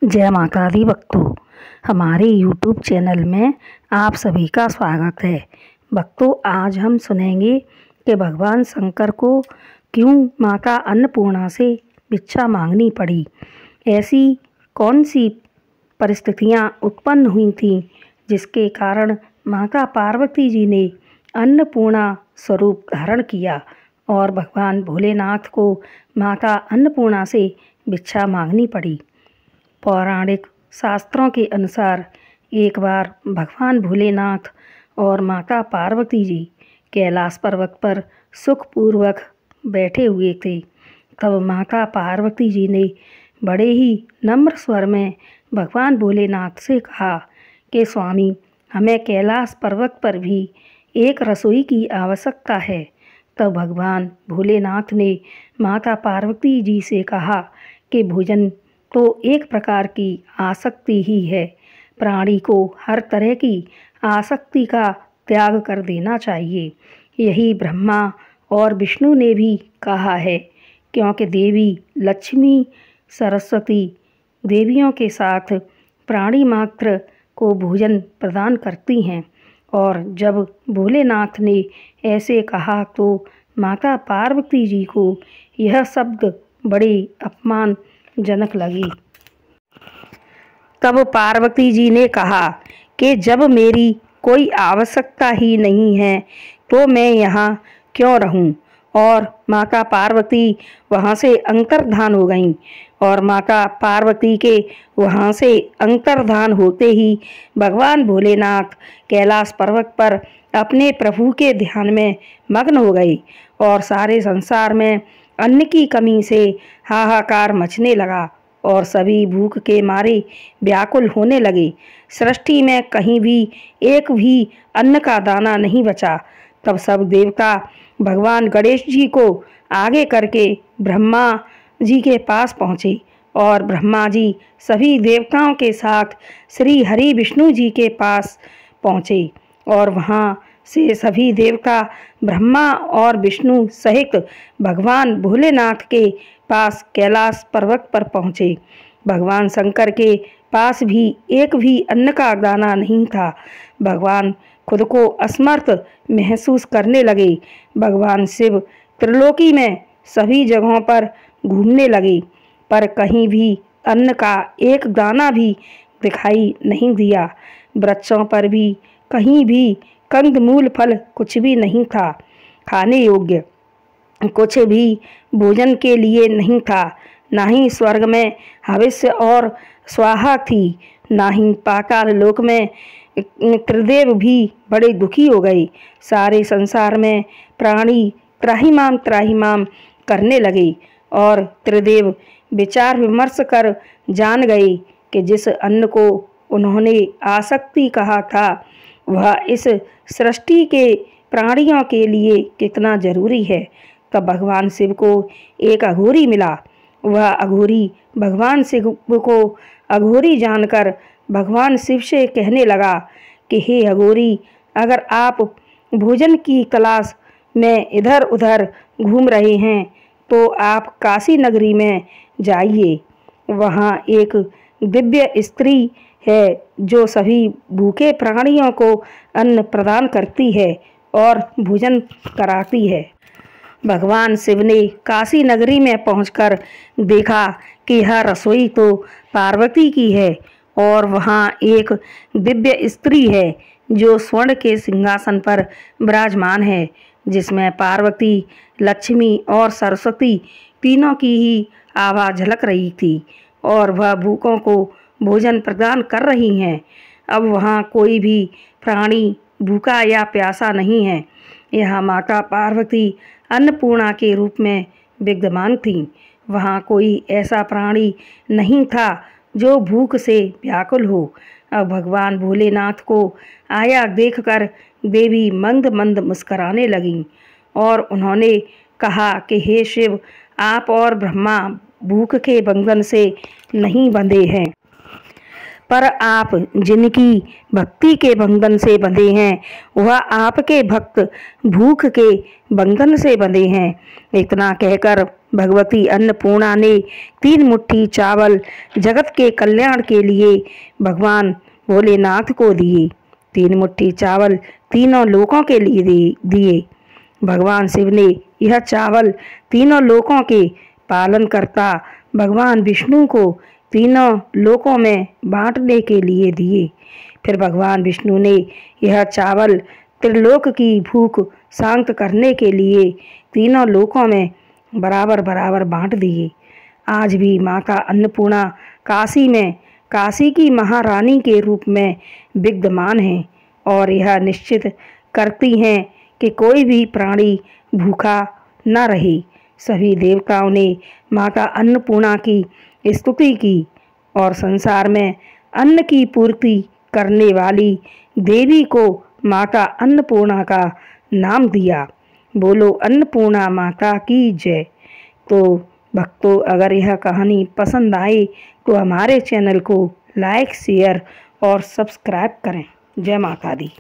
जय माता दी भक्तों, हमारे YouTube चैनल में आप सभी का स्वागत है। भक्तों, आज हम सुनेंगे कि भगवान शंकर को क्यों माता अन्नपूर्णा से भिक्षा मांगनी पड़ी। ऐसी कौन सी परिस्थितियां उत्पन्न हुई थीं जिसके कारण माता पार्वती जी ने अन्नपूर्णा स्वरूप धारण किया और भगवान भोलेनाथ को माता अन्नपूर्णा से भिक्षा मांगनी पड़ी। पौराणिक शास्त्रों के अनुसार एक बार भगवान भोलेनाथ और माता पार्वती जी कैलाश पर्वत पर सुखपूर्वक बैठे हुए थे। तब माता पार्वती जी ने बड़े ही नम्र स्वर में भगवान भोलेनाथ से कहा कि स्वामी, हमें कैलाश पर्वत पर भी एक रसोई की आवश्यकता है। तब भगवान भोलेनाथ ने माता पार्वती जी से कहा कि भोजन तो एक प्रकार की आसक्ति ही है। प्राणी को हर तरह की आसक्ति का त्याग कर देना चाहिए। यही ब्रह्मा और विष्णु ने भी कहा है, क्योंकि देवी लक्ष्मी सरस्वती देवियों के साथ प्राणी मात्र को भोजन प्रदान करती हैं। और जब भोलेनाथ ने ऐसे कहा तो माता पार्वती जी को यह शब्द बड़े अपमानजनक लगे। तब पार्वती जी ने कहा कि जब मेरी कोई आवश्यकता ही नहीं है तो मैं यहाँ क्यों रहूँ। और माता पार्वती वहाँ से अंतर्धान हो गईं। और माता पार्वती के वहाँ से अंतर्धान होते ही भगवान भोलेनाथ कैलाश पर्वत पर अपने प्रभु के ध्यान में मग्न हो गए और सारे संसार में अन्न की कमी से हाहाकार मचने लगा और सभी भूख के मारे व्याकुल होने लगे। सृष्टि में कहीं भी एक भी अन्न का दाना नहीं बचा। तब सब देवता भगवान गणेश जी को आगे करके ब्रह्मा जी के पास पहुँचे और ब्रह्मा जी सभी देवताओं के साथ श्री हरि विष्णु जी के पास पहुँचे और वहाँ से सभी देवता ब्रह्मा और विष्णु सहित भगवान भोलेनाथ के पास कैलाश पर्वत पर पहुँचे। भगवान शंकर के पास भी एक भी अन्न का दाना नहीं था। भगवान खुद को असमर्थ महसूस करने लगे। भगवान शिव त्रिलोकी में सभी जगहों पर घूमने लगे, पर कहीं भी अन्न का एक दाना भी दिखाई नहीं दिया। वृक्षों पर भी कहीं भी कंदमूल फल कुछ भी नहीं था। खाने योग्य कुछ भी भोजन के लिए नहीं था। ना ही स्वर्ग में हविष्य और स्वाहा थी, ना ही पाताल लोक में। त्रिदेव भी बड़े दुखी हो गए। सारे संसार में प्राणी त्राहिमाम त्राहिमाम करने लगे और त्रिदेव विचार विमर्श कर जान गए कि जिस अन्न को उन्होंने आसक्ति कहा था वह इस सृष्टि के प्राणियों के लिए कितना जरूरी है। तब भगवान शिव को एक अघोरी मिला। वह अघोरी भगवान शिव को अघोरी जानकर भगवान शिव से कहने लगा कि हे अघोरी, अगर आप भोजन की तलाश में इधर उधर घूम रहे हैं तो आप काशी नगरी में जाइए। वहाँ एक दिव्य स्त्री है जो सभी भूखे प्राणियों को अन्न प्रदान करती है और भोजन कराती है। भगवान शिव ने काशी नगरी में पहुंचकर देखा कि यह रसोई तो पार्वती की है और वहाँ एक दिव्य स्त्री है जो स्वर्ण के सिंहासन पर विराजमान है, जिसमें पार्वती, लक्ष्मी और सरस्वती तीनों की ही आभा झलक रही थी और वह भूखों को भोजन प्रदान कर रही हैं। अब वहाँ कोई भी प्राणी भूखा या प्यासा नहीं है। यहाँ माता पार्वती अन्नपूर्णा के रूप में विद्यमान थीं। वहाँ कोई ऐसा प्राणी नहीं था जो भूख से व्याकुल हो। अब भगवान भोलेनाथ को आया देखकर देवी मंद मंद मुस्कराने लगीं और उन्होंने कहा कि हे शिव, आप और ब्रह्मा भूख के बंधन से नहीं बंधे हैं, पर आप जिनकी भक्ति के बंधन से बंधे हैं वह आपके भक्त भूख के बंधन से बंधे हैं। इतना कहकर भगवती अन्नपूर्णा ने 3 मुट्ठी चावल जगत के कल्याण के लिए भगवान भोलेनाथ को दिए। 3 मुट्ठी चावल तीनों लोकों के लिए दिए। भगवान शिव ने यह चावल तीनों लोकों के पालनकर्ता भगवान विष्णु को तीनों लोकों में बांटने के लिए दिए। फिर भगवान विष्णु ने यह चावल त्रिलोक की भूख शांत करने के लिए तीनों लोकों में बराबर बराबर बांट दिए। आज भी माता अन्नपूर्णा काशी में काशी की महारानी के रूप में विद्यमान हैं और यह निश्चित करती हैं कि कोई भी प्राणी भूखा न रहे। सभी देवताओं ने माता अन्नपूर्णा की स्तुति की और संसार में अन्न की पूर्ति करने वाली देवी को माता अन्नपूर्णा का नाम दिया। बोलो अन्नपूर्णा माता की जय। तो भक्तों, अगर यह कहानी पसंद आए तो हमारे चैनल को लाइक, शेयर और सब्सक्राइब करें। जय माता दी।